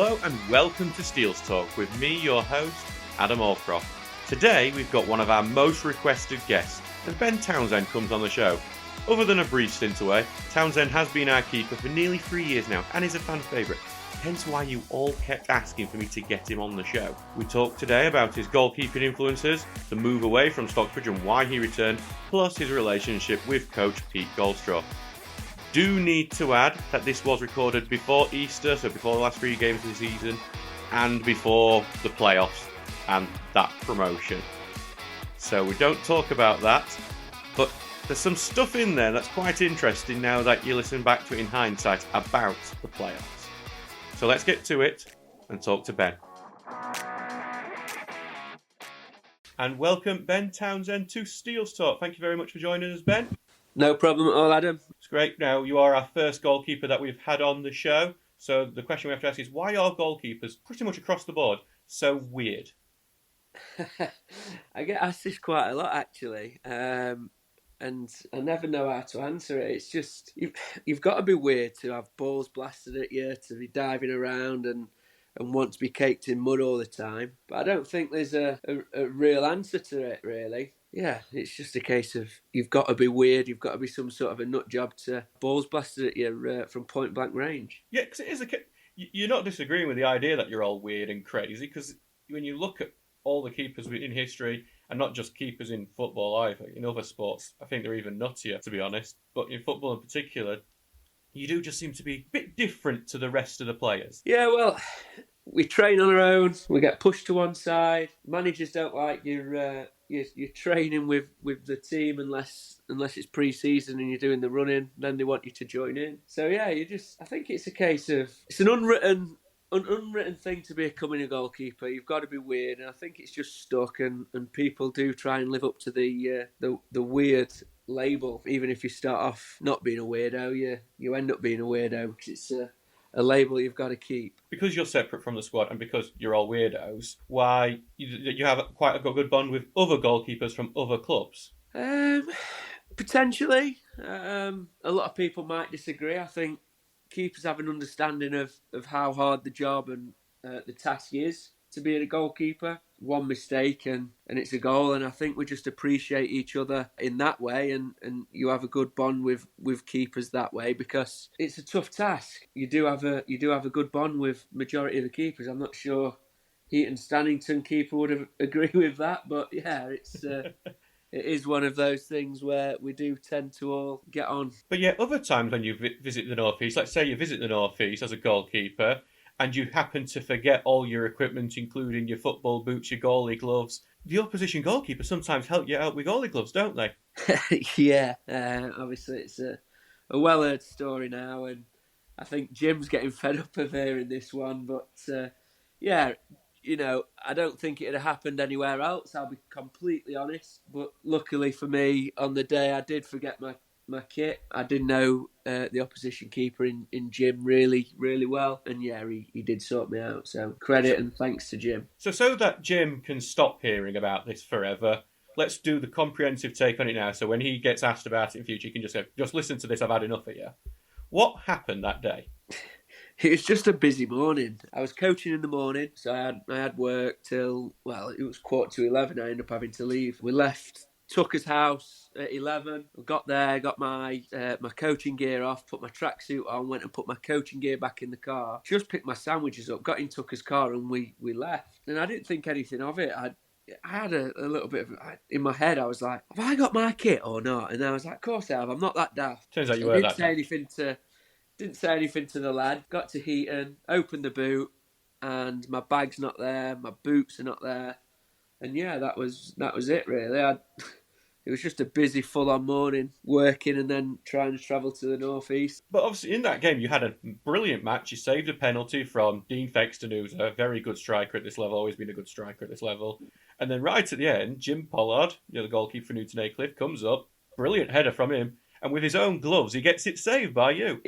Hello and welcome to Steel's Talk with me, your host, Adam Allcroft. Today we've got one of our most requested guests, as Ben Townsend comes on the show. Other than a brief stint away, Townsend has been our keeper for nearly 3 years now and is a fan favourite, hence why you all kept asking for me to get him on the show. We talked today about his goalkeeping influences, the move away from Stocksbridge and why he returned, plus his relationship with coach Pete Goldstraw. Do need to add that this was recorded before Easter, so before the last 3 games of the season, and before the playoffs and that promotion. So we don't talk about that, but there's some stuff in there that's quite interesting now that you listen back to it in hindsight about the playoffs. So let's get to it and talk to Ben. And welcome Ben Townsend to Steel's Talk. Thank you very much for joining us, Ben. No problem at all, Adam. It's great. Now, you are our first goalkeeper that we've had on the show. So the question we have to ask is, why are goalkeepers, pretty much across the board, so weird? I get asked this quite a lot, actually. And I never know how to answer it. It's just, you've got to be weird to have balls blasted at you, to be diving around and want to be caked in mud all the time. But I don't think there's a real answer to it, really. Yeah, it's just a case of you've got to be weird, you've got to be some sort of a nut job to balls blasted at you from point blank range. Yeah, because it is you're not disagreeing with the idea that you're all weird and crazy, because when you look at all the keepers in history, and not just keepers in football either, in other sports, I think they're even nuttier, to be honest. But in football in particular, you do just seem to be a bit different to the rest of the players. Yeah, well, we train on our own, we get pushed to one side, managers don't like you're training with the team unless it's pre-season and you're doing the running, then they want you to join in. So yeah, I think it's a case of, it's an unwritten thing to becoming a goalkeeper. You've got to be weird, and I think it's just stuck, and people do try and live up to the weird label. Even if you start off not being a weirdo, you end up being a weirdo, because it's a label you've got to keep. Because you're separate from the squad and because you're all weirdos, why you have quite a good bond with other goalkeepers from other clubs? Potentially. A lot of people might disagree. I think keepers have an understanding of how hard the job and the task is to be a goalkeeper. One mistake and it's a goal, and I think we just appreciate each other in that way, and you have a good bond with keepers that way, because it's a tough task. You do have a good bond with majority of the keepers. I'm not sure Heaton Stannington keeper would agree with that, but yeah, it's it is one of those things where we do tend to all get on. But yeah, other times when you visit the North East, let's say you visit the North East as a goalkeeper, and you happen to forget all your equipment, including your football boots, your goalie gloves, the opposition goalkeeper sometimes help you out with goalie gloves, don't they? Yeah, obviously it's a well-heard story now, and I think Jim's getting fed up of hearing this one, but yeah, I don't think it'd have happened anywhere else, I'll be completely honest, but luckily for me, on the day I did forget my kit, I did know the opposition keeper in Jim really, really well, and yeah, he did sort me out, so credit and thanks to Jim. So that Jim can stop hearing about this forever, let's do the comprehensive take on it now, so when he gets asked about it in future, he can just go, just listen to this, I've had enough of you. What happened that day? It was just a busy morning. I was coaching in the morning, so I had work till, well, it was 11:15, I ended up having to leave. We left Tucker's house at 11. I got there, got my coaching gear off, put my tracksuit on, went and put my coaching gear back in the car. Just picked my sandwiches up, got in Tucker's car, and we left. And I didn't think anything of it. I had a little bit of, in my head, I was like, have I got my kit or not? And I was like, of course I have, I'm not that daft. Turns out you were that daft. Didn't say anything to the lad. Got to Heaton, opened the boot, and my bag's not there, my boots are not there. And yeah, that was it really. It was just a busy, full-on morning, working and then trying to travel to the North East. But obviously in that game you had a brilliant match. You saved a penalty from Dean Fexton, who's a very good striker at this level, always been a good striker at this level. And then right at the end, Jim Pollard, the goalkeeper for Newton Aycliffe, comes up, brilliant header from him, and with his own gloves he gets it saved by you.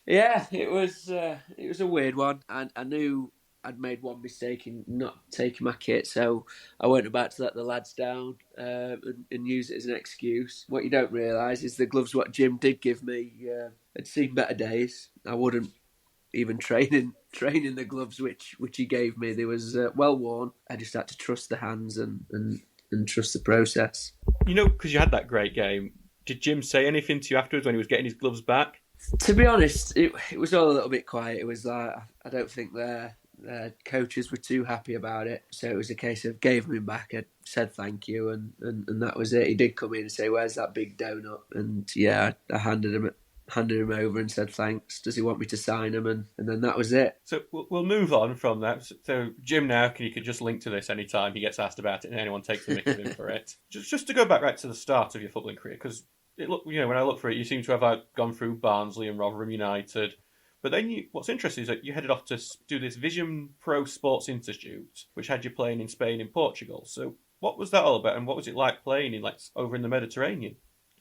Yeah, it was a weird one. I knew I'd made one mistake in not taking my kit, so I weren't about to let the lads down and use it as an excuse. What you don't realise is the gloves what Jim did give me had seen better days. I wouldn't even training the gloves which he gave me. They was well worn. I just had to trust the hands and trust the process. Because you had that great game, did Jim say anything to you afterwards when he was getting his gloves back? To be honest, it was all a little bit quiet. It was like, I don't think their coaches were too happy about it. So it was a case of gave him back, I said thank you, and that was it. He did come in and say, "Where's that big donut?" And yeah, I handed him over and said thanks. Does he want me to sign him? And then that was it. So we'll move on from that. So Jim now, you could just link to this anytime he gets asked about it and anyone takes the mick of him for it. Just to go back right to the start of your footballing career, because when I look for it, you seem to have gone through Barnsley and Rotherham United. But then what's interesting is that you headed off to do this Vision Pro Sports Institute, which had you playing in Spain and Portugal. So what was that all about, and what was it like playing over in the Mediterranean?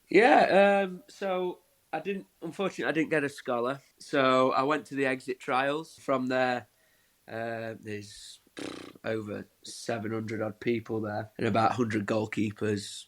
Yeah, so unfortunately, I didn't get a scholar. So I went to the exit trials. From there, there's over 700 odd people there and about 100 goalkeepers,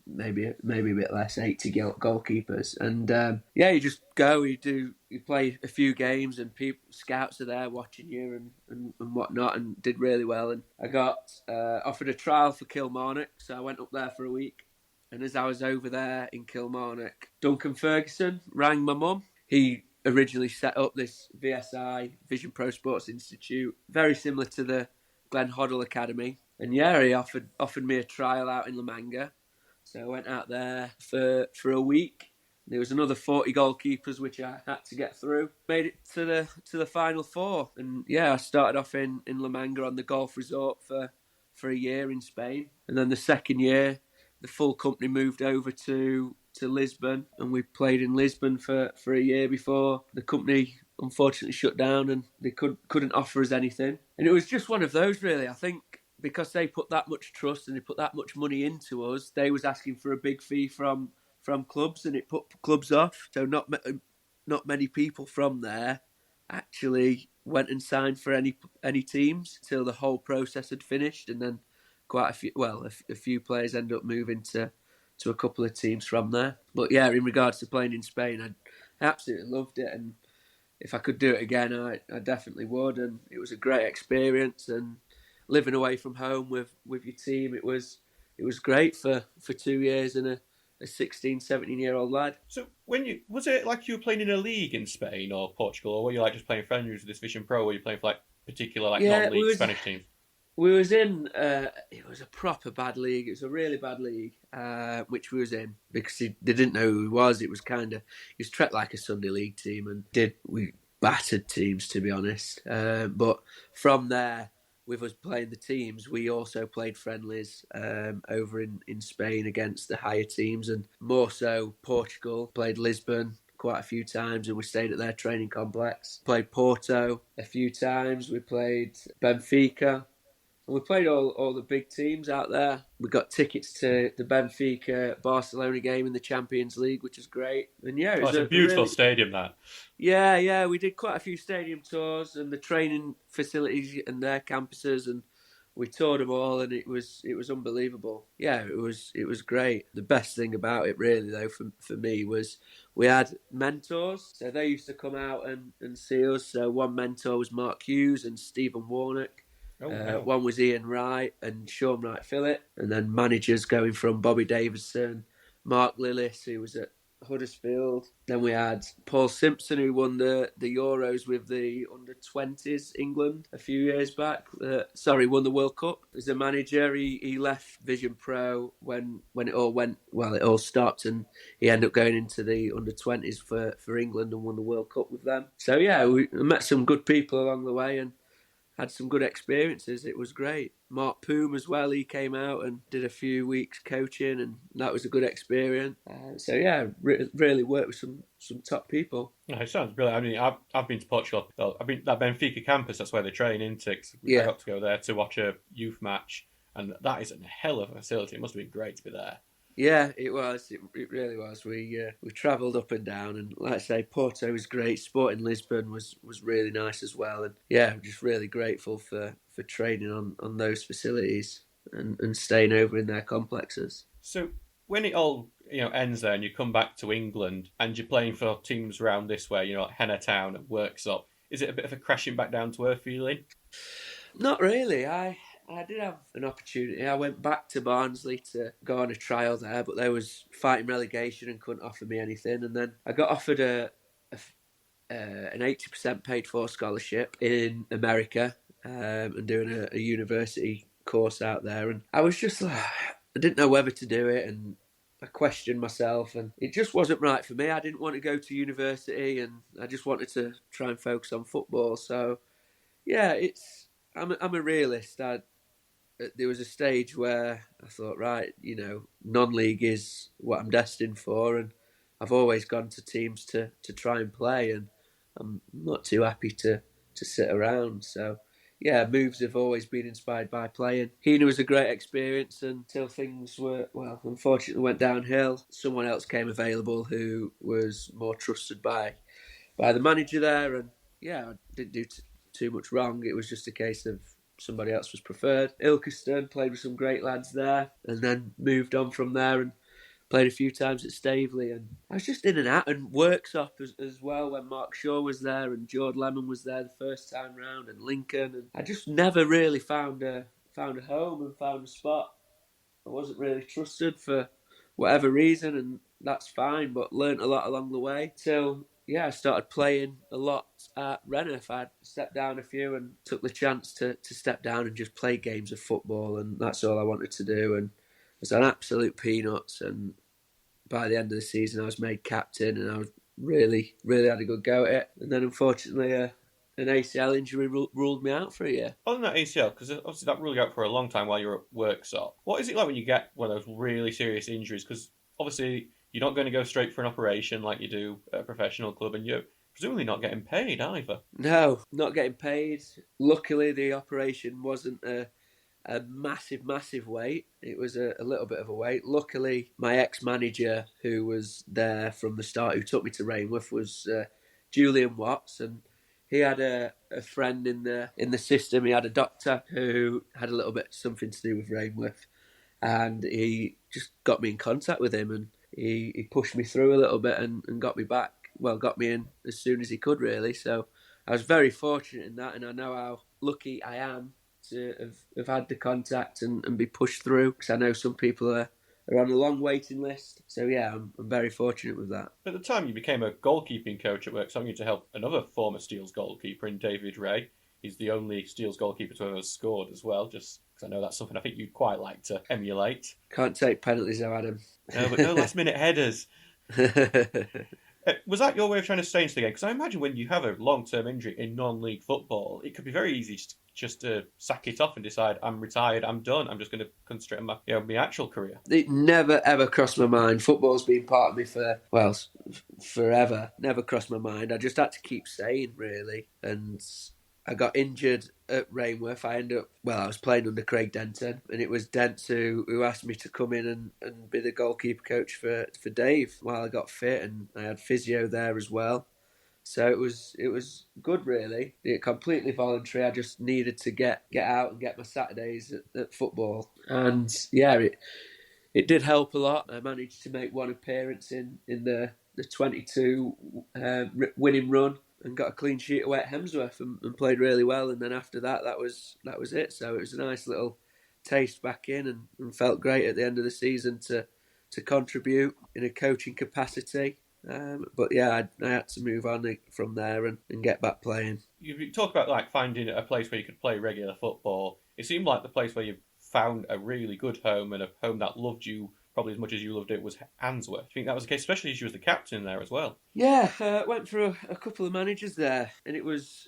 maybe a bit less, 80 goalkeepers. And you just go, you play a few games, and scouts are there watching you and whatnot, and did really well. And I got offered a trial for Kilmarnock, so I went up there for a week. And as I was over there in Kilmarnock, Duncan Ferguson rang my mum. He originally set up this VSI, Vision Pro Sports Institute, very similar to the Glen Hoddle Academy. And yeah, he offered me a trial out in La Manga. So I went out there for a week. There was another 40 goalkeepers which I had to get through. Made it to the final four. And yeah, I started off in La Manga on the golf resort for a year in Spain. And then the second year, the full company moved over to Lisbon, and we played in Lisbon for a year before the company unfortunately shut down, and they couldn't offer us anything. And it was just one of those, really. I think because they put that much trust and they put that much money into us, they was asking for a big fee from clubs, and it put clubs off. So not many people from there actually went and signed for any teams till the whole process had finished, and then quite a few players end up moving to a couple of teams from there. But yeah, in regards to playing in Spain, I absolutely loved it, and if I could do it again, I definitely would. And it was a great experience, and living away from home with your team, it was great for 2 years, and a 16, 17-year-old lad. So was it like you were playing in a league in Spain or Portugal, or were you just playing friendlies with this Vision Pro, or were you playing for particular non-league Spanish teams? We was in, it was a proper bad league. It was a really bad league, which we was in, because they didn't know who he was. It was he was treated like a Sunday league team, and we battered teams, to be honest. But from there, with us playing the teams, we also played friendlies over in Spain against the higher teams, and more so Portugal. Played Lisbon quite a few times, and we stayed at their training complex. Played Porto a few times. We played Benfica. And we played all the big teams out there. We got tickets to the Benfica-Barcelona game in the Champions League, which was great. And yeah, it was a beautiful stadium, that. Yeah, we did quite a few stadium tours and the training facilities and their campuses, and we toured them all, and it was unbelievable. Yeah, it was great. The best thing about it, really, though, for me, was we had mentors. So they used to come out and see us. So one mentor was Mark Hughes and Stephen Warnock. Oh, wow. One was Ian Wright and Sean Wright-Phillip. And then managers going from Bobby Davidson, Mark Lillis, who was at Huddersfield. Then we had Paul Simpson, who won the Euros with the under-20s England a few years back. Won the World Cup. As a manager, he left Vision Pro when it all stopped, and he ended up going into the under-20s for England and won the World Cup with them. So yeah, we met some good people along the way, and had some good experiences. It was great. Mark Poom as well, he came out and did a few weeks coaching, and that was a good experience. Really worked with some top people. Oh, it sounds brilliant. I mean, I've been to Portugal. I've been that Benfica campus, that's where they train into. I got to go there to watch a youth match, and that is a hell of a facility. It must have been great to be there. Yeah, it was. It really was. We travelled up and down, and like I say, Porto was great. Sporting Lisbon was really nice as well, and yeah, I'm just really grateful for training on those facilities and staying over in their complexes. So when it all ends there, and you come back to England, and you're playing for teams around this way, like Henna Town and Worksop, Is it a bit of a crashing back down to earth feeling? Not really. I did have an opportunity. I went back to Barnsley to go on a trial there, but they was fighting relegation and couldn't offer me anything. And then I got offered an 80% paid for scholarship in America, and doing a university course out there. And I was just like, I didn't know whether to do it, and I questioned myself, and it just wasn't right for me. I didn't want to go to university, and I just wanted to try and focus on football. So yeah, I'm a realist. There was a stage where I thought, right, non-league is what I'm destined for, and I've always gone to teams to try and play, and I'm not too happy to sit around. So, yeah, moves have always been inspired by playing. Heaney was a great experience until things were, well, unfortunately went downhill. Someone else came available who was more trusted by the manager there, and yeah, I didn't do too much wrong. It was just a case of somebody else was preferred. Ilkeston, played with some great lads there, and then moved on from there and played a few times at Staveley. And I was just in and out, and Worksop as well when Mark Shaw was there and Jord Lemon was there the first time round, and Lincoln. And I just never really found a home and found a spot. I wasn't really trusted for whatever reason, and that's fine, but learnt a lot along the way till, yeah, I started playing a lot at Renneth. I stepped down a few and took the chance to step down and just play games of football, and that's all I wanted to do. And it was an absolute peanuts, and by the end of the season I was made captain, and I was really, really had a good go at it. And then unfortunately an ACL injury ruled me out for a year. On that ACL, because obviously that ruled you out for a long time while you were at Worksop. What is it like when you get one of those really serious injuries? Because obviously you're not going to go straight for an operation like you do at a professional club, and you're presumably not getting paid either. No, not getting paid. Luckily, the operation wasn't a massive weight. It was a little bit of a weight. Luckily, my ex-manager, who was there from the start, who took me to Rainworth, was Julian Watts, and he had a friend in the system. He had a doctor who had a little bit something to do with Rainworth, and he just got me in contact with him, and he pushed me through a little bit and got me back. Well, got me in as soon as he could, really. So I was very fortunate in that, and I know how lucky I am to have had the contact and be pushed through, because I know some people are on a long waiting list. So yeah, I'm very fortunate with that. At the time, you became a goalkeeping coach at work, something to help another former Steels goalkeeper in David Ray. He's the only Steels goalkeeper to ever scored as well, just because I know that's something I think you'd quite like to emulate. Can't take penalties though, Adam. No, but no last-minute headers. Was that your way of trying to stay into the game? Because I imagine when you have a long-term injury in non-league football, it could be very easy just to sack it off and decide, I'm retired, I'm done, I'm just going to concentrate on my actual career. It never ever crossed my mind. Football's been part of me for, well, forever. Never crossed my mind. I just had to keep saying, really. And I got injured at Rainworth. I was playing under Craig Denton, and it was Dent who asked me to come in and be the goalkeeper coach for Dave while I got fit, and I had physio there as well. So it was good, really. It completely voluntary. I just needed to get out and get my Saturdays at football, and yeah, it did help a lot. I managed to make one appearance in the 22 winning run, and got a clean sheet away at Hemsworth, and played really well. And then after that was it. So it was a nice little taste back in, and felt great at the end of the season to contribute in a coaching capacity. But yeah, I had to move on from there and get back playing. You talk about like finding a place where you could play regular football. It seemed like the place where you found a really good home, and a home that loved you probably as much as you loved it, was Handsworth. I think that was the case, especially as you was the captain there as well. Yeah, went through a couple of managers there, and it was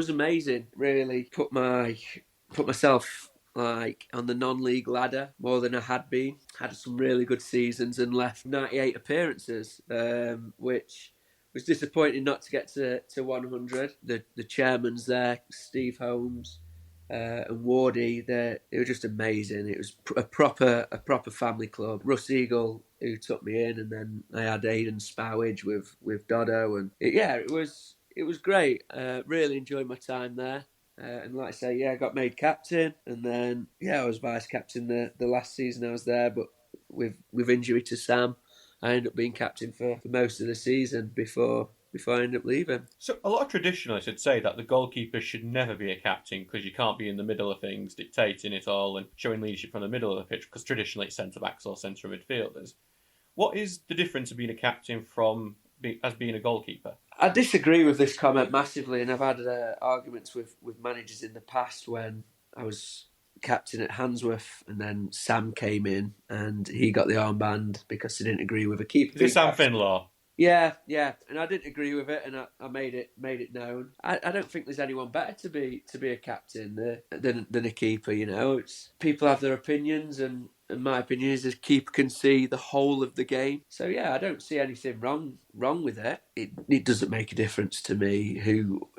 amazing. Really put myself like on the non-league ladder more than I had been. Had some really good seasons and left 98 appearances, which was disappointing not to get to 100. The chairman's there, Steve Holmes and Wardy, they were just amazing. It was a proper family club. Russ Eagle, who took me in, and then I had Aidan Spowage with Dodo, and it was great. Really enjoyed my time there. And like I say, yeah, I got made captain, and then I was vice captain the last season I was there, but with injury to Sam, I ended up being captain for most of the season before before I ended up leaving. So a lot of traditionalists would say that the goalkeeper should never be a captain because you can't be in the middle of things, dictating it all and showing leadership from the middle of the pitch because traditionally it's centre-backs or centre midfielders. What is the difference of being a captain from as being a goalkeeper? I disagree with this comment massively, and I've had arguments with managers in the past when I was captain at Handsworth, and then Sam came in and he got the armband because he didn't agree with a keeper. Is it Sam Finlaw? Yeah, and I didn't agree with it, and I made it known. I don't think there's anyone better to be a captain than a keeper. You know, it's people have their opinions, and my opinion is a keeper can see the whole of the game. So yeah, I don't see anything wrong with it. It doesn't make a difference to me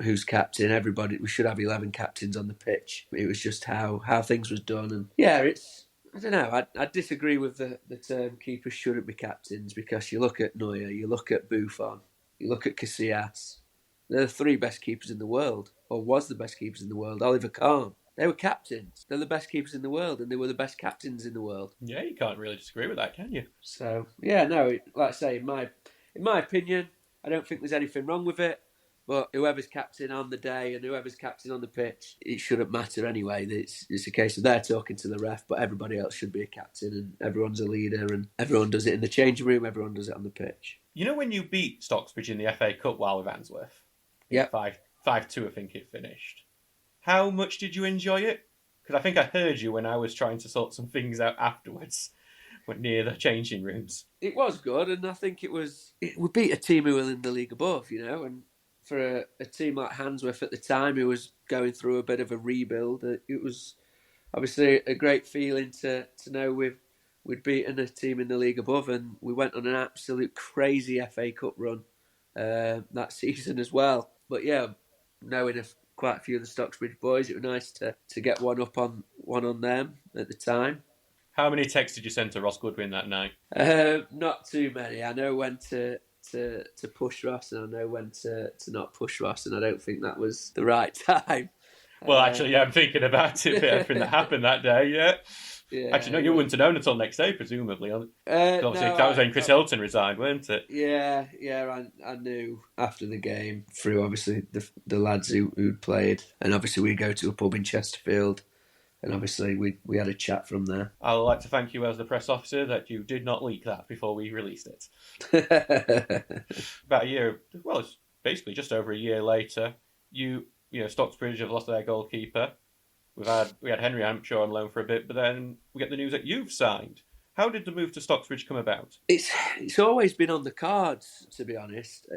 who's captain. Everybody, we should have 11 captains on the pitch. It was just how things was done, and yeah, it's. I don't know. I disagree with the term keepers shouldn't be captains because you look at Neuer, you look at Buffon, you look at Casillas. They're the three best keepers in the world, or was the best keepers in the world. Oliver Kahn. They were captains. They're the best keepers in the world, and they were the best captains in the world. Yeah, you can't really disagree with that, can you? So yeah, no. Like I say, in my opinion, I don't think there's anything wrong with it. But whoever's captain on the day and whoever's captain on the pitch, it shouldn't matter anyway. It's a case of they're talking to the ref, but everybody else should be a captain and everyone's a leader and everyone does it in the changing room, everyone does it on the pitch. You know when you beat Stocksbridge in the FA Cup while with Handsworth? Yeah. 5-2 I think it finished. How much did you enjoy it? Because I think I heard you when I was trying to sort some things out afterwards, near the changing rooms. It was good, and I think we beat a team who were in the league above, you know, and for a team like Handsworth at the time who was going through a bit of a rebuild, it was obviously a great feeling to know we'd beaten a team in the league above, and we went on an absolute crazy FA Cup run that season as well. But yeah, knowing quite a few of the Stocksbridge boys, it was nice to get one on them at the time. How many texts did you send to Ross Goodwin that night? Not too many. I know when to push Ross, and I know when to not push Ross, and I don't think that was the right time. Well, actually, yeah, I'm thinking about it, everything that happened that day, yeah. Actually, no, you wouldn't have known until next day, presumably. Obviously, that was when Chris Hilton resigned, weren't it? Yeah, I knew after the game through, obviously, the lads who'd played, and obviously we'd go to a pub in Chesterfield, and obviously we had a chat from there. I'd like to thank you as the press officer that you did not leak that before we released it. About a year, well, it's basically just over a year later, you know, Stocksbridge have lost their goalkeeper. We had Henry Hampshire on loan for a bit, but then we get the news that you've signed. How did the move to Stocksbridge come about? It's always been on the cards, to be honest.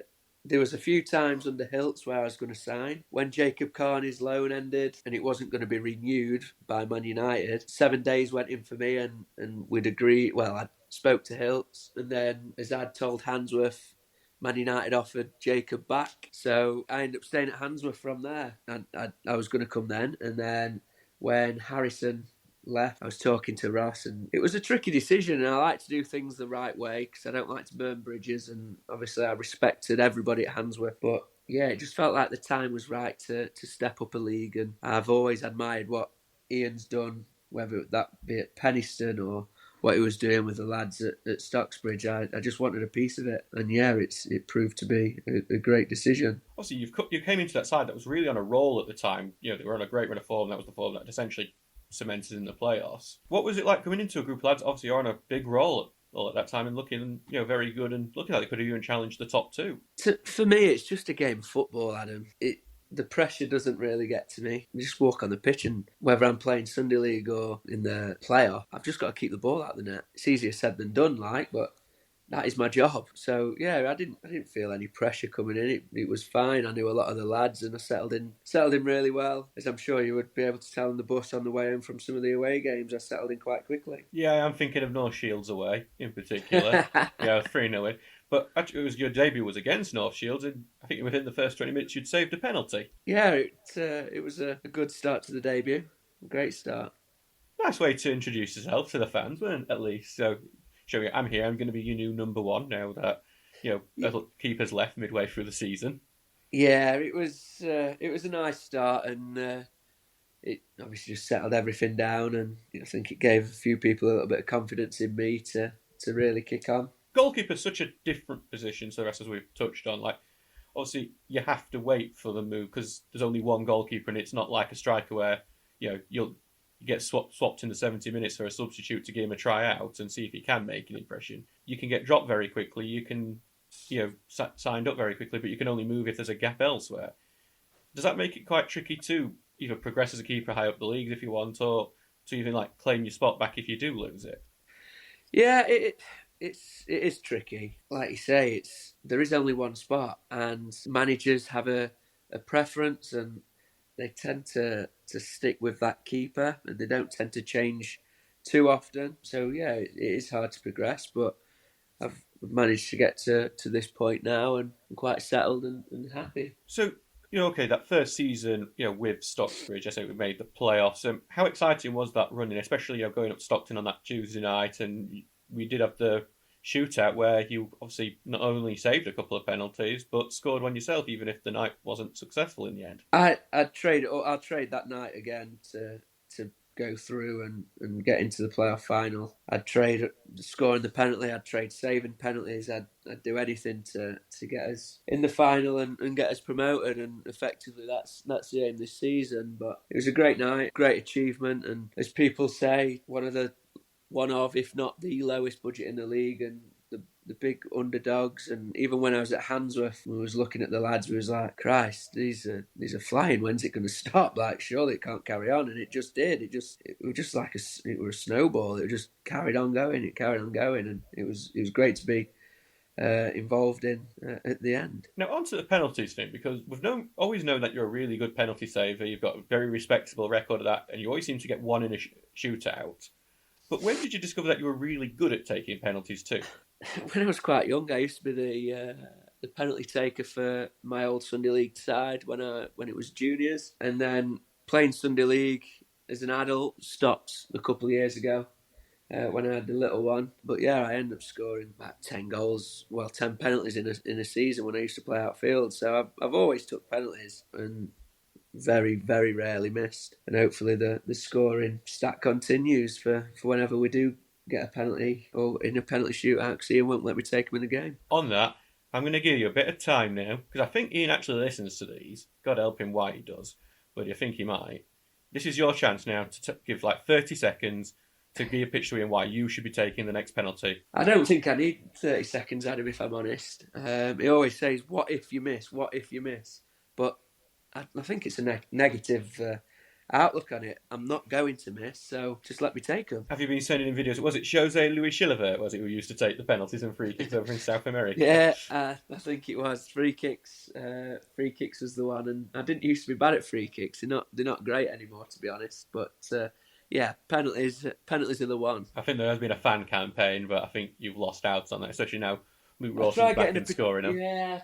There was a few times under Hiltz where I was going to sign. When Jacob Carney's loan ended and it wasn't going to be renewed by Man United, 7 days went in for me and we'd agreed. Well, I spoke to Hiltz, and then as I'd told Handsworth, Man United offered Jacob back. So I ended up staying at Handsworth from there. And I was going to come then. And then when Harrison left, I was talking to Ross, and it was a tricky decision, and I like to do things the right way because I don't like to burn bridges, and obviously I respected everybody at Handsworth, but yeah, it just felt like the time was right to step up a league, and I've always admired what Ian's done, whether that be at Penistone or what he was doing with the lads at Stocksbridge. I just wanted a piece of it, and yeah, it proved to be a great decision. Obviously, you came into that side that was really on a roll at the time. You know, they were on a great run of form. That was the form that essentially cemented in the playoffs. What was it like coming into a group of lads? Obviously, you're on a big roll at that time and looking, you know, very good and looking like they could have even challenged the top two. For me, it's just a game of football, Adam. The pressure doesn't really get to me. I just walk on the pitch, and whether I'm playing Sunday League or in the playoff, I've just got to keep the ball out of the net. It's easier said than done, but that is my job. So yeah, I didn't feel any pressure coming in. It was fine. I knew a lot of the lads, and I settled in really well. As I'm sure you would be able to tell on the bus on the way home from some of the away games, I settled in quite quickly. Yeah, I'm thinking of North Shields away in particular. Yeah, 3-0 win. But actually, your debut was against North Shields, and I think within the first 20 minutes you'd saved a penalty. Yeah, it was a good start to the debut. A great start. Nice way to introduce yourself to the fans, weren't it, at least? So, showing I'm here, I'm going to be your new number one now that, you know, the keeper's left midway through the season. Yeah, it was a nice start, and it obviously just settled everything down, and I think it gave a few people a little bit of confidence in me to really kick on. Goalkeeper's such a different position to the rest, as we've touched on. Like, obviously you have to wait for the move because there's only one goalkeeper, and it's not like a striker where you get swapped in the 70 minutes for a substitute to give him a try out and see if he can make an impression. You can get dropped very quickly. You can signed up very quickly, but you can only move if there's a gap elsewhere. Does that make it quite tricky to either progress as a keeper high up the leagues if you want, or to even like claim your spot back if you do lose it? Yeah, it is tricky. Like you say, there is only one spot, and managers have a preference, and they tend to stick with that keeper, and they don't tend to change too often. So yeah, it is hard to progress, but I've managed to get to this point now, and I'm quite settled and happy. So, okay, that first season, with Stocksbridge, I say we made the playoffs. How exciting was that running, especially going up to Stockton on that Tuesday night, and we did have the shootout where you obviously not only saved a couple of penalties but scored one yourself, even if the night wasn't successful in the end. I'll trade that night again to go through and get into the playoff final. I'd trade scoring the penalty, I'd trade saving penalties, I'd do anything to get us in the final and get us promoted, and effectively that's the aim this season. But it was a great night, great achievement, and as people say, one of, if not the lowest budget in the league, and the big underdogs. And even when I was at Handsworth, we was looking at the lads, we was like, Christ, these are flying. When's it going to stop? Like, surely it can't carry on. And it just did. It was just like it was a snowball. It just carried on going. It carried on going, and it was great to be involved in at the end. Now, onto the penalties thing, because we've always known that you're a really good penalty saver. You've got a very respectable record of that, and you always seem to get one in a shootout. But when did you discover that you were really good at taking penalties too? When I was quite young, I used to be the penalty taker for my old Sunday League side when it was juniors, and then playing Sunday League as an adult stopped a couple of years ago when I had the little one. But yeah, I ended up scoring about 10 penalties in a season when I used to play outfield. So I've always took penalties and very, very rarely missed. And hopefully the scoring stat continues for whenever we do get a penalty or in a penalty shootout, because Ian won't let me take him in the game. On that, I'm going to give you a bit of time now, because I think Ian actually listens to these. God help him why he does, but I think he might. This is your chance now to give like 30 seconds to give a pitch to Ian why you should be taking the next penalty. I don't think I need 30 seconds, Adam, if I'm honest. He always says, what if you miss? What if you miss? But I think it's a negative outlook on it. I'm not going to miss, so just let me take them. Have you been sending in videos? Was it Jose Luis Chilavert, was it, who used to take the penalties and free kicks over in South America? Yeah, I think it was. Free kicks was the one, and I didn't used to be bad at free kicks. They're not great anymore, to be honest. But yeah, penalties are the one. I think there has been a fan campaign, but I think you've lost out on that, especially now Luke Rawson's back in scoring them. Yeah,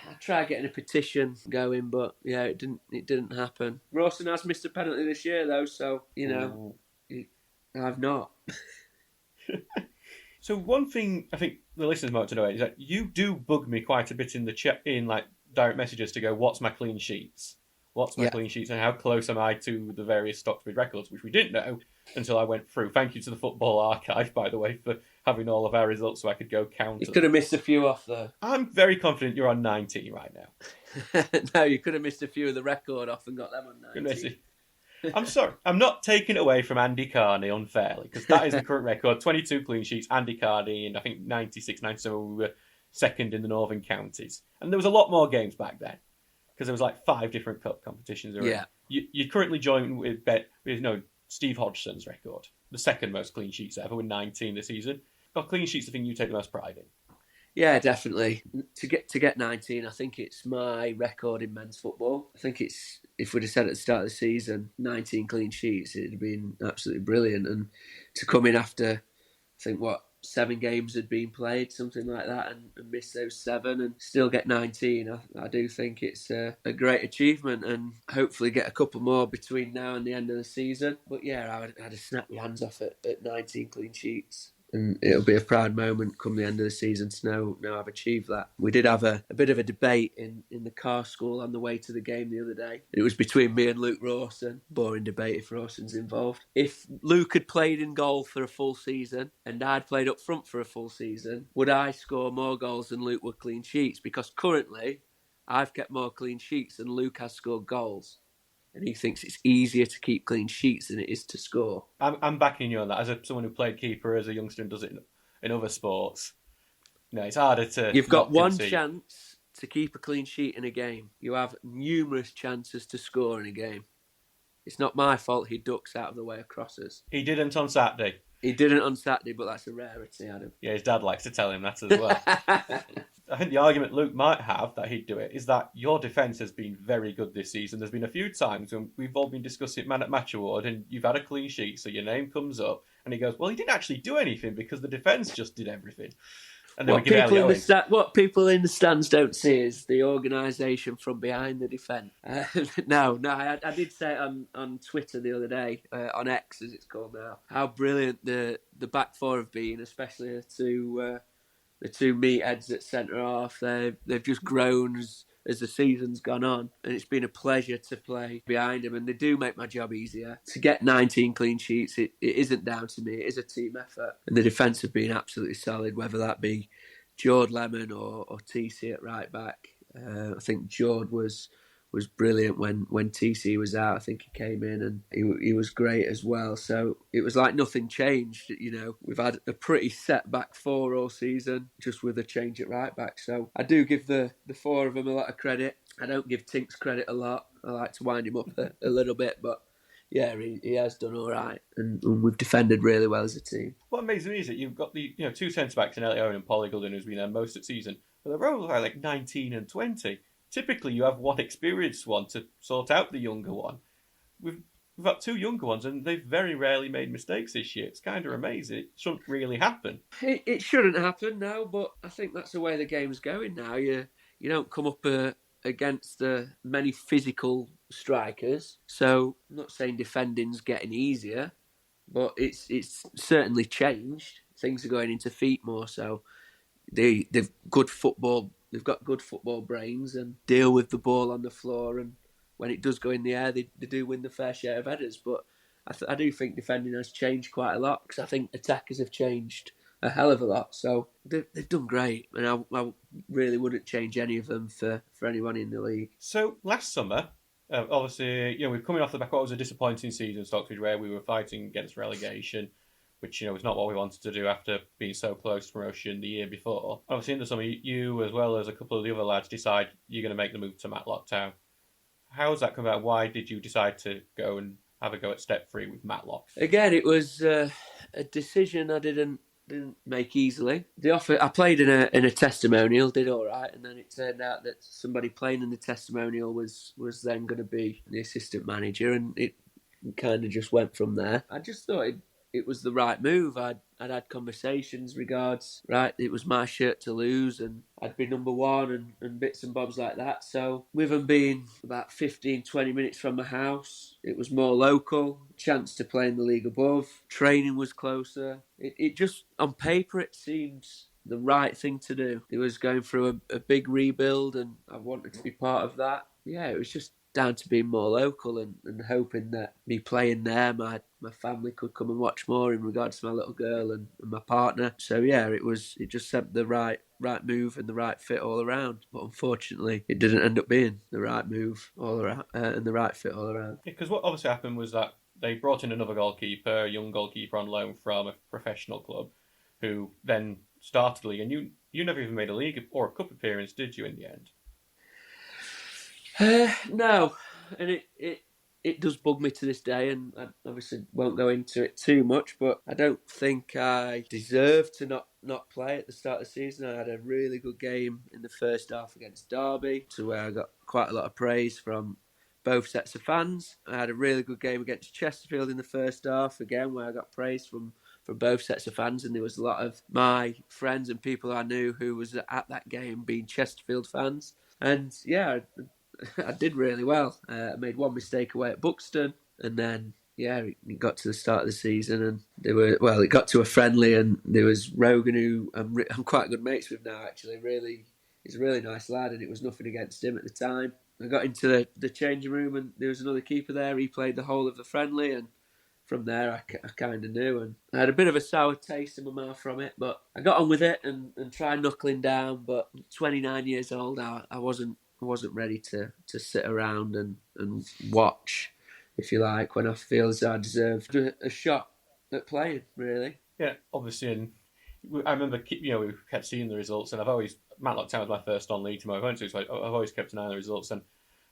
I tried getting a petition going, but yeah, it didn't happen. Rawson has missed a penalty this year though, so I've not. So one thing I think the listeners might want to know is that you do bug me quite a bit in the chat, in like direct messages, to go, what's my clean sheets? What's my clean sheets, and how close am I to the various Stocksbridge records, which we didn't know until I went through. Thank you to the Football Archive, by the way, for having all of our results so I could go count. You could have missed a few off, though. I'm very confident you're on 19 right now. No, you could have missed a few of the record off and got them on 19. I'm sorry. I'm not taking away from Andy Carney unfairly, because that is the current record. 22 clean sheets, Andy Carney, and I think 96, 97 we were second in the Northern Counties. And there was a lot more games back then, because there was like 5 different cup competitions. Yeah. You're currently joined with Steve Hodgson's record, the second most clean sheets ever, with 19 this season. Got clean sheets, the thing you take the most pride in. Yeah, definitely. To get 19, I think it's my record in men's football. I think it's, if we'd have said at the start of the season, 19 clean sheets, it'd have been absolutely brilliant. And to come in after, I think 7 games had been played, something like that, and miss those 7 and still get 19, I do think it's a great achievement, and hopefully get a couple more between now and the end of the season. But yeah, I'd have snapped my hands off at 19 clean sheets. And it'll be a proud moment come the end of the season to know I've achieved that. We did have a bit of a debate in the car school on the way to the game the other day. It was between me and Luke Rawson. Boring debate if Rawson's involved. If Luke had played in goal for a full season and I'd played up front for a full season, would I score more goals than Luke with clean sheets? Because currently I've kept more clean sheets than Luke has scored goals. And he thinks it's easier to keep clean sheets than it is to score. I'm backing you on that. As someone who played keeper as a youngster and does it in other sports, it's harder to You've got not one concede. chance to keep a clean sheet in a game. You have numerous chances to score in a game. It's not my fault he ducks out of the way of crosses. He didn't on Saturday. He didn't on Saturday, but that's a rarity, Adam. Yeah, his dad likes to tell him that as well. I think the argument Luke might have that he'd do it is that your defence has been very good this season. There's been a few times when we've all been discussing Man at Match Award and you've had a clean sheet, so your name comes up, and he goes, well, he didn't actually do anything because the defence just did everything. And then what people in the stands don't see is the organisation from behind the defence. I did say it on Twitter the other day, on X as it's called now, how brilliant the back four have been, especially the two meatheads at centre half. They've just grown as the season's gone on, and it's been a pleasure to play behind them, and they do make my job easier. To get 19 clean sheets, it isn't down to me, it is a team effort, and the defence have been absolutely solid, whether that be Jord Lemon or TC at right back. I think Jord was brilliant when TC was out. I think he came in and he was great as well. So it was like nothing changed. We've had a pretty set back four all season, just with a change at right back. So I do give the four of them a lot of credit. I don't give Tinks credit a lot. I like to wind him up a little bit, but yeah, he has done all right, and we've defended really well as a team. What amazes me is that you've got the two centre backs in Elliot Owen and Polly Goulden who's been there most of the season, but they're both like 19 and 20. Typically, you have one experienced one to sort out the younger one. We've got two younger ones, and they've very rarely made mistakes this year. It's kind of amazing. It shouldn't really happen. It shouldn't happen now, but I think that's the way the game's going now. You don't come up against many physical strikers, so I'm not saying defending's getting easier, but it's certainly changed. Things are going into feet more, so they've good football. They've got good football brains and deal with the ball on the floor, and when it does go in the air, they do win the fair share of headers. But I do think defending has changed quite a lot, because I think attackers have changed a hell of a lot. So they've done great, and I really wouldn't change any of them for anyone in the league. So last summer, obviously, we're coming off the back of what was a disappointing season in Stocksbridge, where we were fighting against relegation, which was not what we wanted to do after being so close to promotion the year before. Obviously, in the summer, you as well as a couple of the other lads decide you're going to make the move to Matlock Town. How has that come about? Why did you decide to go and have a go at Step 3 with Matlock? Again, it was a decision I didn't make easily. The offer, I played in a testimonial, did all right, and then it turned out that somebody playing in the testimonial was then going to be the assistant manager, and it kind of just went from there. I just thought it was the right move. I'd had conversations regards, right, it was my shirt to lose, and I'd be number one and bits and bobs like that. So with them being about 15-20 minutes from my house, it was more local, chance to play in the league above, training was closer. It just, on paper, it seems the right thing to do. It was going through a big rebuild, and I wanted to be part of that. Yeah, it was just down to being more local and hoping that me playing there, my family could come and watch more in regards to my little girl and my partner. So yeah, it just seemed the right move and the right fit all around. But unfortunately, it didn't end up being the right move all around and the right fit all around. Yeah, because what obviously happened was that they brought in another goalkeeper, a young goalkeeper on loan from a professional club, who then started the league. And you never even made a league or a cup appearance, did you, in the end? No, and it does bug me to this day, and I obviously won't go into it too much, but I don't think I deserve to not play at the start of the season. I had a really good game in the first half against Derby, to where I got quite a lot of praise from both sets of fans. I had a really good game against Chesterfield in the first half, again, where I got praise from both sets of fans, and there was a lot of my friends and people I knew who was at that game being Chesterfield fans. And yeah, I did really well. I made one mistake away at Buxton, and then it got to the start of the season, and it got to a friendly, and there was Rogan, who I'm quite good mates with now. Actually, he's a really nice lad, and it was nothing against him at the time. I got into the changing room, and there was another keeper there. He played the whole of the friendly, and from there I kind of knew, and I had a bit of a sour taste in my mouth from it, but I got on with it and tried knuckling down. But 29 years old, I wasn't wasn't ready to sit around and watch, if you like, when I feel as I deserved a shot at playing, really. Yeah, obviously, and I remember, we kept seeing the results, and Matlock Town was my first on-league team I went to, so I've always kept an eye on the results, and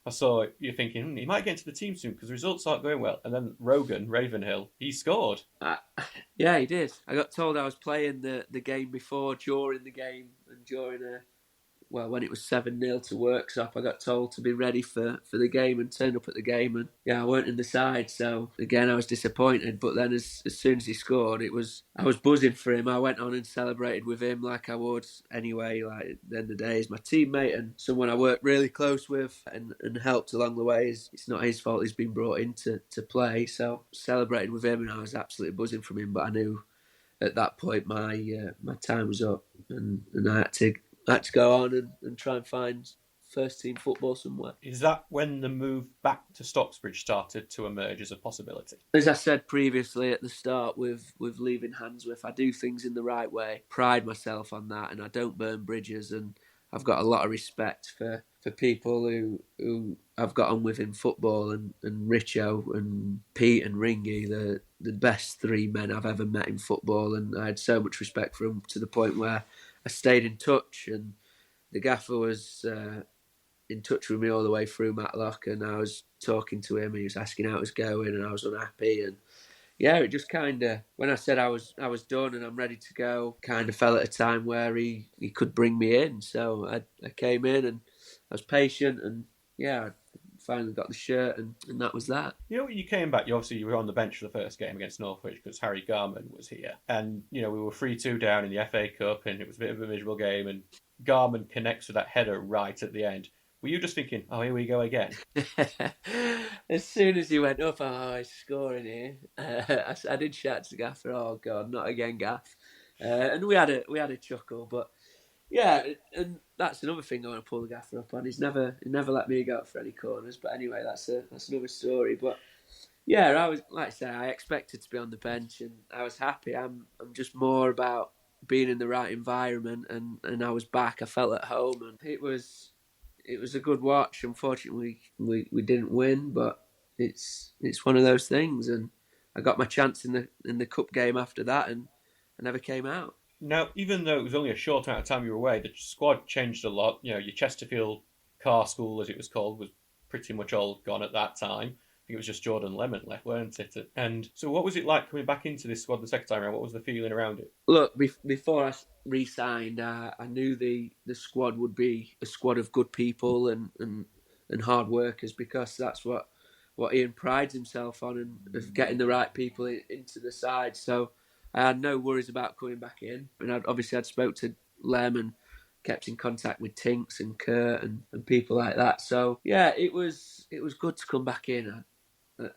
I saw you're thinking, he might get into the team soon because the results aren't going well. And then Ravenhill, he scored. Yeah, he did. I got told I was playing the game before, during the game, and during when it was 7-0 to Worksop, I got told to be ready for the game and turned up at the game. And yeah, I weren't in the side, so again, I was disappointed. But then as soon as he scored, I was buzzing for him. I went on and celebrated with him like I would anyway. Like at the end of the day, he's my teammate and someone I worked really close with and helped along the way. It's not his fault he's been brought in to play. So celebrated with him and I was absolutely buzzing from him. But I knew at that point my time was up and I had to go on and try and find first team football somewhere. Is that when the move back to Stocksbridge started to emerge as a possibility? As I said previously at the start with leaving Handsworth, I do things in the right way, pride myself on that, and I don't burn bridges, and I've got a lot of respect for people who I've got on with in football, and Richo and Pete and Ringy, the best three men I've ever met in football, and I had so much respect for them to the point where I stayed in touch, and the gaffer was in touch with me all the way through Matlock, and I was talking to him, and he was asking how it was going, and I was unhappy, and yeah, it just kind of, when I said I was done and I'm ready to go, kind of fell at a time where he could bring me in, so I came in and I was patient, and yeah, I finally got the shirt, and that was that. When you came back, you were on the bench for the first game against Northwich because Harry Garman was here, and we were 3-2 down in the FA Cup, and it was a bit of a miserable game, and Garman connects with that header right at the end. Were you just thinking, oh, here we go again? As soon as he went up, he's scoring here. I did shout to the gaffer, oh God, not again, Gaff. And we had a chuckle, but yeah, and that's another thing I want to pull the gaffer up on. He never let me go for any corners, but anyway, that's another story. But yeah, I was, like I say, I expected to be on the bench, and I was happy. I'm just more about being in the right environment, and I was back. I felt at home, and it was a good watch. Unfortunately, we didn't win, but it's one of those things. And I got my chance in the cup game after that, and I never came out. Now, even though it was only a short amount of time you were away, the squad changed a lot. Your Chesterfield car school, as it was called, was pretty much all gone at that time. I think it was just Jordan Lemon left, weren't it? And so what was it like coming back into this squad the second time around? What was the feeling around it? Look, before I re-signed, I knew the squad would be a squad of good people and hard workers, because that's what Ian prides himself on, and of getting the right people into the side. So I had no worries about coming back in. And I'd spoke to Lem and kept in contact with Tinks and Kurt and people like that. So yeah, it was good to come back in.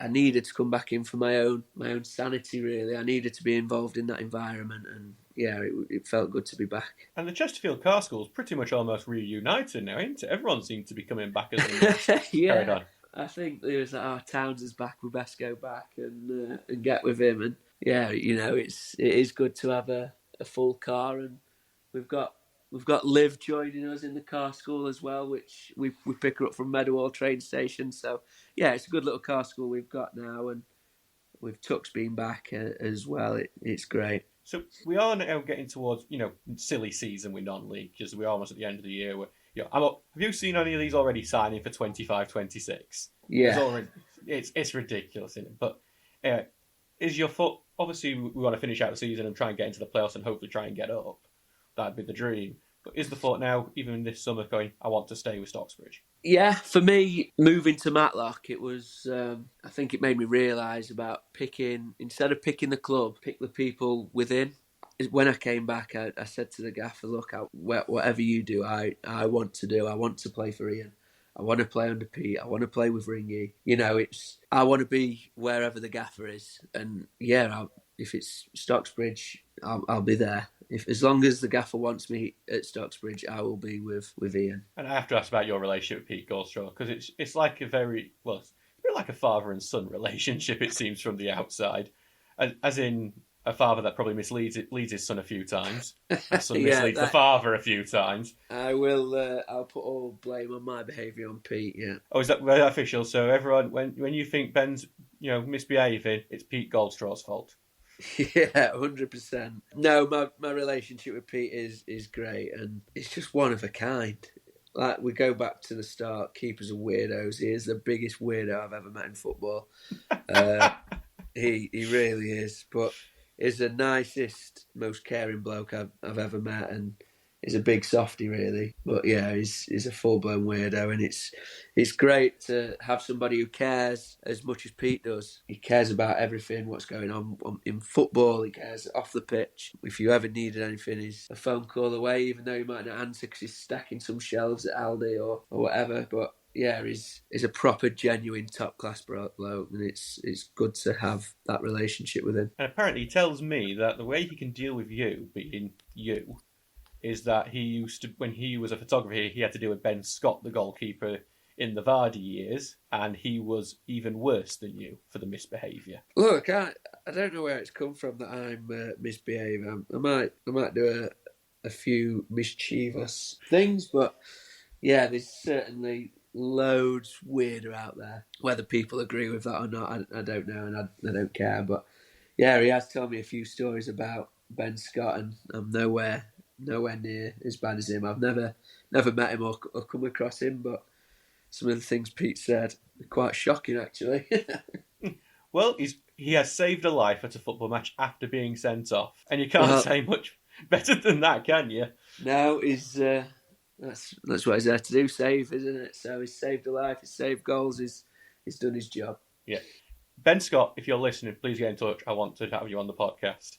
I needed to come back in for my own sanity, really. I needed to be involved in that environment, and yeah, it felt good to be back. And the Chesterfield Car School is pretty much almost reunited now, isn't it? Everyone seems to be coming back as carried on. I think there was Townsend's back, we best go back and get with him. And yeah, it is good to have a full car, and we've got Liv joining us in the car school as well, which we pick her up from Meadowhall train station. So yeah, it's a good little car school we've got now, and with Tux being back as well, it's great. So we are now getting towards silly season with non-league, because we're almost at the end of the year. Have you seen any of these already signing for 25-26? Yeah, it's ridiculous, isn't it? But is your foot? Obviously, we want to finish out the season and try and get into the playoffs and hopefully try and get up. That'd be the dream. But is the thought now, even this summer, going, I want to stay with Stocksbridge? Yeah, for me, moving to Matlock, it was, I think it made me realise about instead of picking the club, pick the people within. When I came back, I said to the gaffer, look, whatever you do, I want to do. I want to play for Ian. I want to play under Pete. I want to play with Ringy. I want to be wherever the gaffer is. And yeah, if it's Stocksbridge, I'll be there. As long as the gaffer wants me at Stocksbridge, I will be with Ian. And I have to ask about your relationship with Pete Goldstraw, because it's like it's a bit like a father and son relationship, it seems, from the outside. As in, a father that probably leads his son a few times. The son Yeah, misleads the father a few times. I will. I'll put all blame on my behaviour on Pete. Yeah. Oh, is that official? So everyone, when you think Ben's misbehaving, it's Pete Goldstraw's fault. Yeah, 100%. No, my relationship with Pete is great, and it's just one of a kind. Like, we go back to the start, keepers are weirdos. He is the biggest weirdo I've ever met in football. He really is, but he's the nicest, most caring bloke I've ever met, and he's a big softy, really. But yeah, he's a full blown weirdo, and it's great to have somebody who cares as much as Pete does. He cares about everything, what's going on in football. He cares off the pitch. If you ever needed anything, he's a phone call away, even though he might not answer because he's stacking some shelves at Aldi or whatever. But yeah, he's a proper, genuine, top-class bloke, and it's good to have that relationship with him. And apparently he tells me that the way he can deal with you, being you, is that he used to, when he was a photographer, he had to deal with Ben Scott, the goalkeeper, in the Vardy years, and he was even worse than you for the misbehaviour. Look, I don't know where it's come from that I'm misbehaving. I might do a few mischievous things, but yeah, there's certainly loads weirder out there. Whether people agree with that or not, I don't know, and I don't care. But yeah, he has told me a few stories about Ben Scott, and I'm nowhere near as bad as him. I've never met him or come across him, but some of the things Pete said are quite shocking, actually. Well, he has saved a life at a football match after being sent off, and you can't say much better than that, can you? No, he's that's what he's there to do, save, isn't it? So he's saved a life, he's saved goals, he's done his job. Yeah. Ben Scott, if you're listening, please get in touch. I want to have you on the podcast.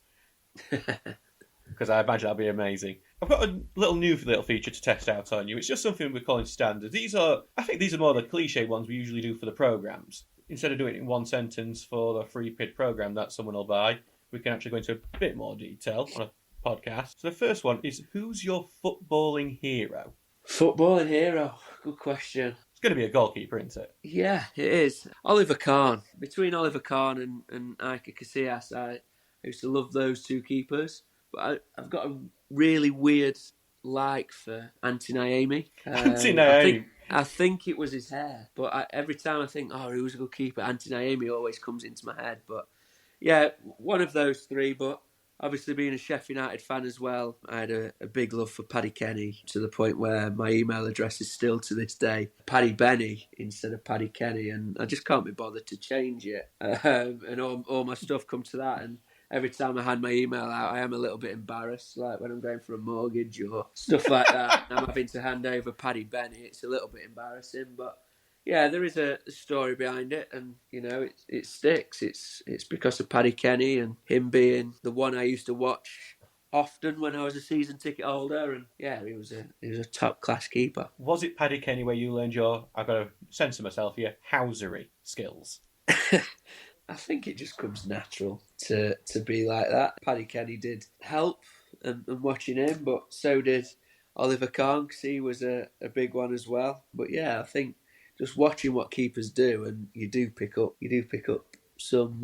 Because I imagine that'd be amazing. I've got a little feature to test out on you. It's just something we're calling standards. I think these are more the cliche ones we usually do for the programmes. Instead of doing it in one sentence for the free pid programme that someone will buy, we can actually go into a bit more detail on a podcast. So the first one is, who's your footballing hero? Footballing hero? Good question. It's going to be a goalkeeper, isn't it? Yeah, it is. Oliver Kahn. Between Oliver Kahn and Iker Casillas, I used to love those two keepers. But I've got a really weird like for Antti Niemi. I think it was his hair. But every time I think, who's a good keeper, Antti Niemi always comes into my head. But yeah, one of those three. But obviously being a Sheffield United fan as well, I had a big love for Paddy Kenny, to the point where my email address is still to this day Paddy Benny instead of Paddy Kenny, and I just can't be bothered to change it. And all my stuff come to that, and every time I hand my email out, I am a little bit embarrassed, like when I'm going for a mortgage or stuff like that. I'm having to hand over Paddy Benny. It's a little bit embarrassing, but yeah, there is a story behind it, and it sticks. It's because of Paddy Kenny and him being the one I used to watch often when I was a season ticket holder, and yeah, he was a top class keeper. Was it Paddy Kenny where you learned I've got to censor myself here, housery skills? I think it just comes natural to be like that. Paddy Kenny did help and watching him, but so did Oliver Kahn, because he was a big one as well. But yeah, I think just watching what keepers do, and you do pick up some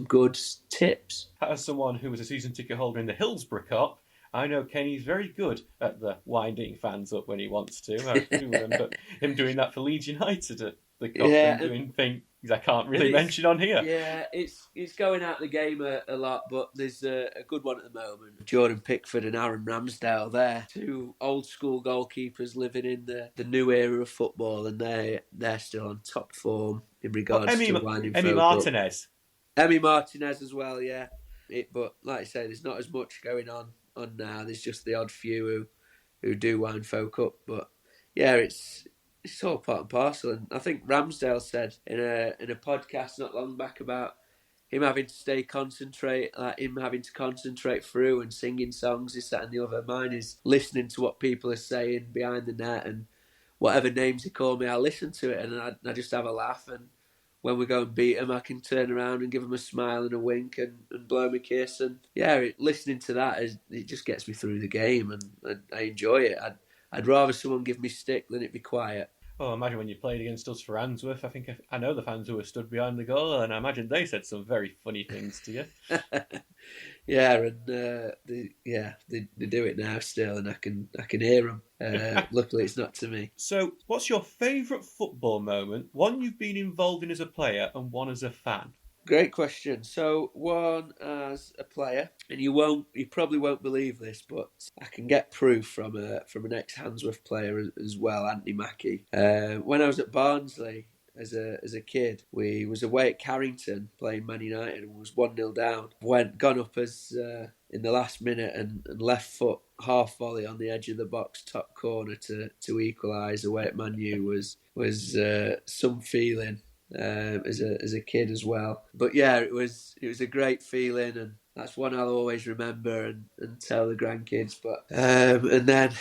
good tips. As someone who was a season ticket holder in the Hillsborough Cup, I know Kenny's very good at the winding fans up when he wants to. I remember him doing that for Leeds United at the Cup, and doing things I can't really mention on here. Yeah, it's going out the game a lot, but there's a good one at the moment. Jordan Pickford and Aaron Ramsdale, they're two old school goalkeepers living in the new era of football, and they're still on top form in regards to winding Emi Martinez. Emi Martinez as well, yeah. But like I say, there's not as much going on now. There's just the odd few who do wind folk up, but yeah, it's all part and parcel. And I think Ramsdale said in a podcast not long back about him having to concentrate through and singing songs, this, that and the other. Mine is listening to what people are saying behind the net, and whatever names they call me, I listen to it, and I just have a laugh. And when we go and beat them, I can turn around and give them a smile and a wink and blow me a kiss. And yeah, listening to that, it just gets me through the game, and I enjoy it. I'd rather someone give me stick than it be quiet. Oh, imagine when you played against us for Handsworth. I know the fans who were stood behind the goal, and I imagine they said some very funny things to you. Yeah, and they do it now still, and I can hear them. Luckily, it's not to me. So, what's your favourite football moment? One you've been involved in as a player, and one as a fan. Great question. So one as a player, and you probably won't believe this, but I can get proof from an ex-Handsworth player as well, Anthony Mackie. When I was at Barnsley as a kid, we was away at Carrington playing Man United and was 1-0 down. Gone up as in the last minute and left foot half volley on the edge of the box top corner to equalise away at Man U was some feeling. As a kid as well, but yeah, it was a great feeling, and that's one I'll always remember and tell the grandkids. But and then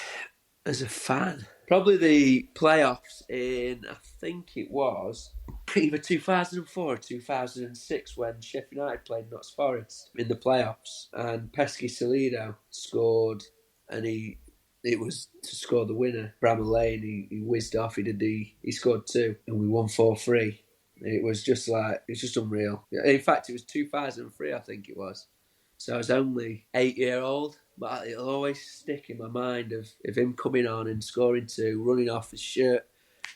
as a fan, probably the playoffs in, I think it was either 2004 or 2006 when Sheffield United played Notts Forest in the playoffs, and Pesky Salido scored, and it was to score the winner. Bramall Lane, he whizzed off. He scored 2, and we won 4-3. It was just unreal. In fact, it was 2003, I think it was. So I was only 8-year-old, but it'll always stick in my mind of him coming on and scoring 2, running off his shirt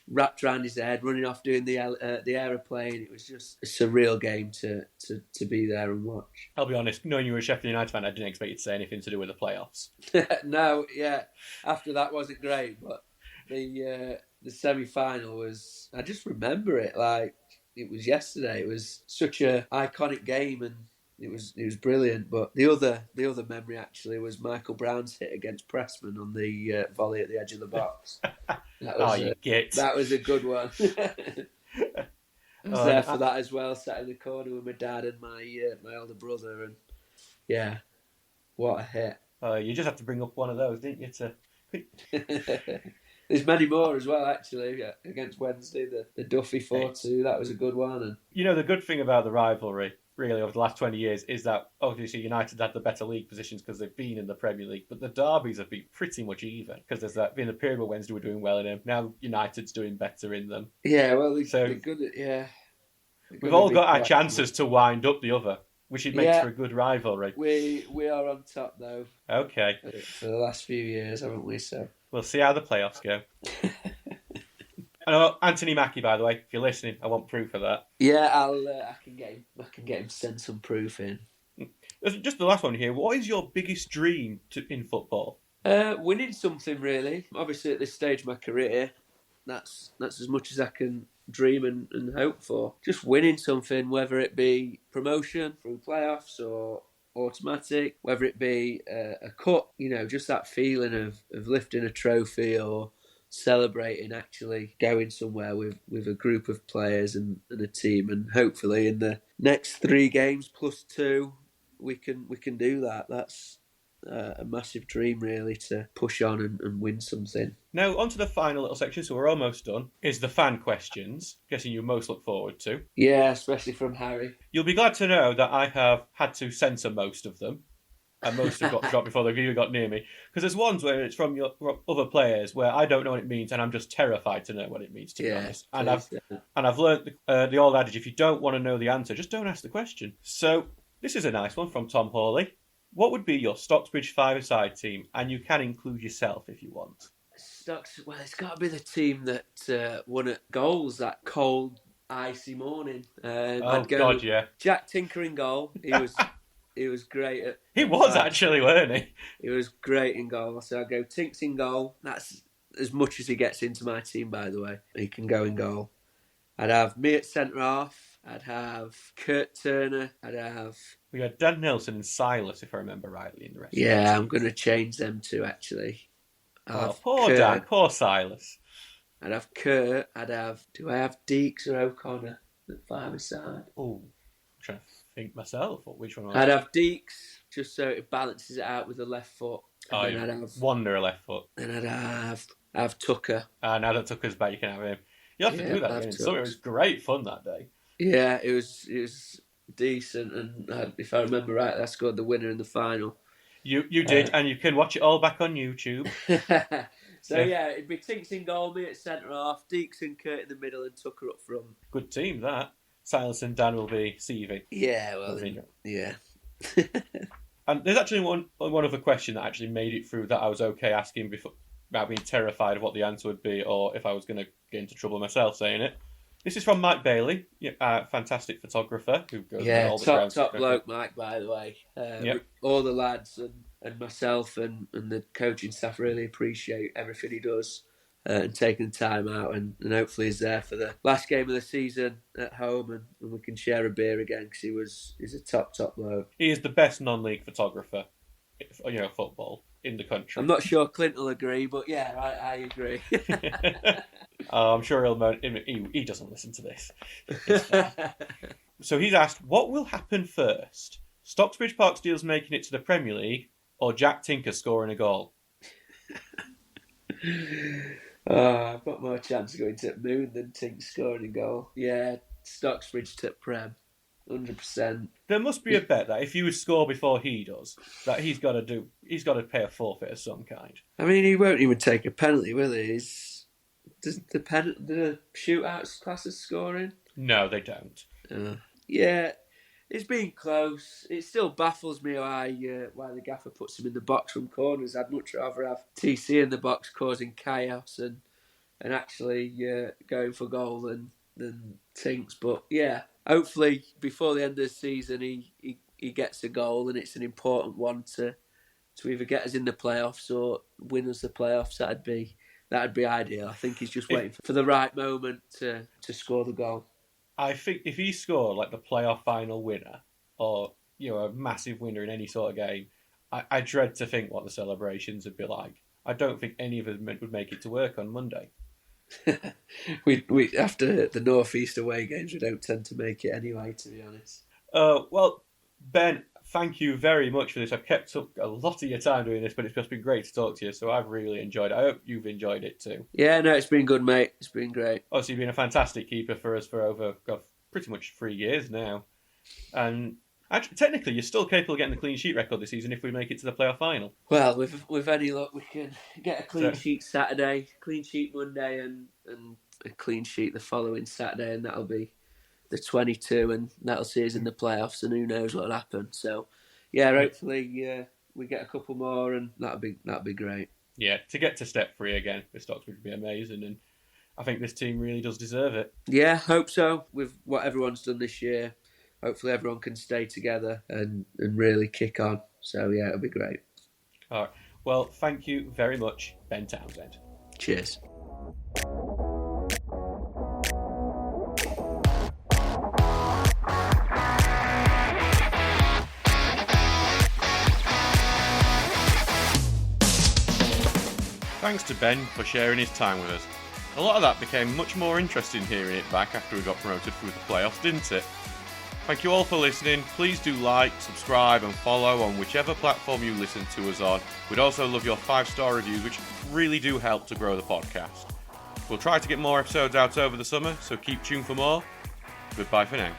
wrapped around his head, running off doing the aeroplane. It was just a surreal game to be there and watch. I'll be honest, knowing you were a Sheffield United fan, I didn't expect you to say anything to do with the playoffs. No, yeah. After that wasn't great, but the semi-final was, I just remember it like it was yesterday. It was such a iconic game, and it was brilliant. But the other memory actually was Michael Brown's hit against Pressman on the volley at the edge of the box. That was a good one. I was there for that as well, sat in the corner with my dad and my older brother, and yeah, what a hit. You just have to bring up one of those, didn't you? There's many more as well, actually, against Wednesday. The Duffy 4-2, that was a good one. And you know, the good thing about the rivalry, really, over the last 20 years, is that obviously United had the better league positions because they've been in the Premier League, but the derbies have been pretty much even, because there's been a period where Wednesday were doing well in them. Now United's doing better in them. Yeah, well, they're good at, yeah. We've all got our chances to wind up the other, which makes for a good rivalry. We are on top, though. Okay. For the last few years, haven't we? So we'll see how the playoffs go. I know Anthony Mackie, by the way, if you're listening, I want proof of that. Yeah, I can get him send some proof in. Just the last one here. What is your biggest dream in football? Winning something, really. Obviously, at this stage of my career, that's as much as I can dream and hope for. Just winning something, whether it be promotion through playoffs or automatic, whether it be a cup, just that feeling of lifting a trophy or celebrating actually going somewhere with a group of players and a team, and hopefully in the next 3 games plus 2 we can do that. That's a massive dream, really, to push on and win something. Now, on to the final little section, so we're almost done, is the fan questions, guessing you most look forward to. Yeah, especially from Harry. You'll be glad to know that I have had to censor most of them, and most have got dropped before they've even got near me, because there's ones where it's from your other players where I don't know what it means, and I'm just terrified to know what it means, to be honest. And I've learned the old adage, if you don't want to know the answer, just don't ask the question. So, this is a nice one from Tom Hawley. What would be your Stocksbridge 5-a-side team? And you can include yourself if you want. Well, it's got to be the team that won at goals that cold, icy morning. God, yeah. Jack Tinker in goal. He was great at. He was actually, weren't he? He was great in goal. So I'd go Tinks in goal. That's as much as he gets into my team, by the way. He can go in goal. I'd have me at centre half. I'd have Kurt Turner. We had Dan Nelson and Silas, if I remember rightly, in the rest. Yeah, I'm going to change them too, actually. Poor Kurt. Dan, poor Silas. I'd have Kurt. Do I have Deeks or O'Connor at 5-a-side? Oh, I'm trying to think myself. Which one? I'd have Deeks, just so it balances it out with the left foot. I'd have Wander a left foot. Then I'd have Tucker. Now that Tucker's back, you can have him. You have to do that. It was great fun that day. Yeah, it was decent, and if I remember right, I scored the winner in the final. You did, and you can watch it all back on YouTube. So yeah, it'd be Tinks in goal, me at centre half, Deeks and Kurt in the middle, and Tucker up front. Good team, that. Silas and Dan will be CV. Yeah, well, yeah. And there's actually one other question that actually made it through that I was okay asking before, about being terrified of what the answer would be, or if I was going to get into trouble myself saying it. This is from Mike Bailey, fantastic photographer who goes all the top bloke, Mike. By the way, all the lads and myself and the coaching staff really appreciate everything he does and taking time out, and hopefully he's there for the last game of the season at home, and we can share a beer again because he's a top bloke. He is the best non-league photographer, football in the country. I'm not sure Clint will agree, but yeah, I agree. I'm sure he doesn't listen to this. So he's asked, what will happen first? Stocksbridge Park Steels making it to the Premier League, or Jack Tinker scoring a goal? I've got more chance of going to Moon than Tink scoring a goal. Yeah, Stocksbridge to Prem, 100%. There must be a bet that if you score before he does, that he's got to pay a forfeit of some kind. I mean, he won't even take a penalty, will he? Does the shootouts class as scoring? No, they don't. Yeah, it's been close. It still baffles me why the gaffer puts him in the box from corners. I'd much rather have TC in the box causing chaos and actually going for goal than Tinks. But yeah, hopefully before the end of the season he gets a goal, and it's an important one to either get us in the playoffs or win us the playoffs. That'd be ideal. I think he's just waiting for the right moment to score the goal. I think if he scored like the playoff final winner, or a massive winner in any sort of game, I dread to think what the celebrations would be like. I don't think any of us would make it to work on Monday. we after the North East away games, we don't tend to make it anyway, to be honest. Well, Ben, thank you very much for this. I've kept up a lot of your time doing this, but it's just been great to talk to you, so I've really enjoyed it. I hope you've enjoyed it too. Yeah, no, it's been good, mate. It's been great. Obviously, you've been a fantastic keeper for us for over pretty much 3 years now. And actually, technically, you're still capable of getting the clean sheet record this season if we make it to the playoff final. Well, with any luck, we can get a clean sheet Saturday, clean sheet Monday, and a clean sheet the following Saturday, and that'll be the 22, and that'll see us in the playoffs, and who knows what'll happen. So, yeah, hopefully we get a couple more, and that'll be great. Yeah, to get to step 3 again with Stocksbridge would be amazing, and I think this team really does deserve it. Yeah, hope so. With what everyone's done this year, hopefully everyone can stay together and really kick on. So, yeah, it'll be great. All right. Well, thank you very much, Ben Townsend. Cheers. Thanks to Ben for sharing his time with us. A lot of that became much more interesting hearing it back after we got promoted through the playoffs, didn't it? Thank you all for listening. Please do like, subscribe and follow on whichever platform you listen to us on. We'd also love your 5-star reviews, which really do help to grow the podcast. We'll try to get more episodes out over the summer, so keep tuned for more. Goodbye for now.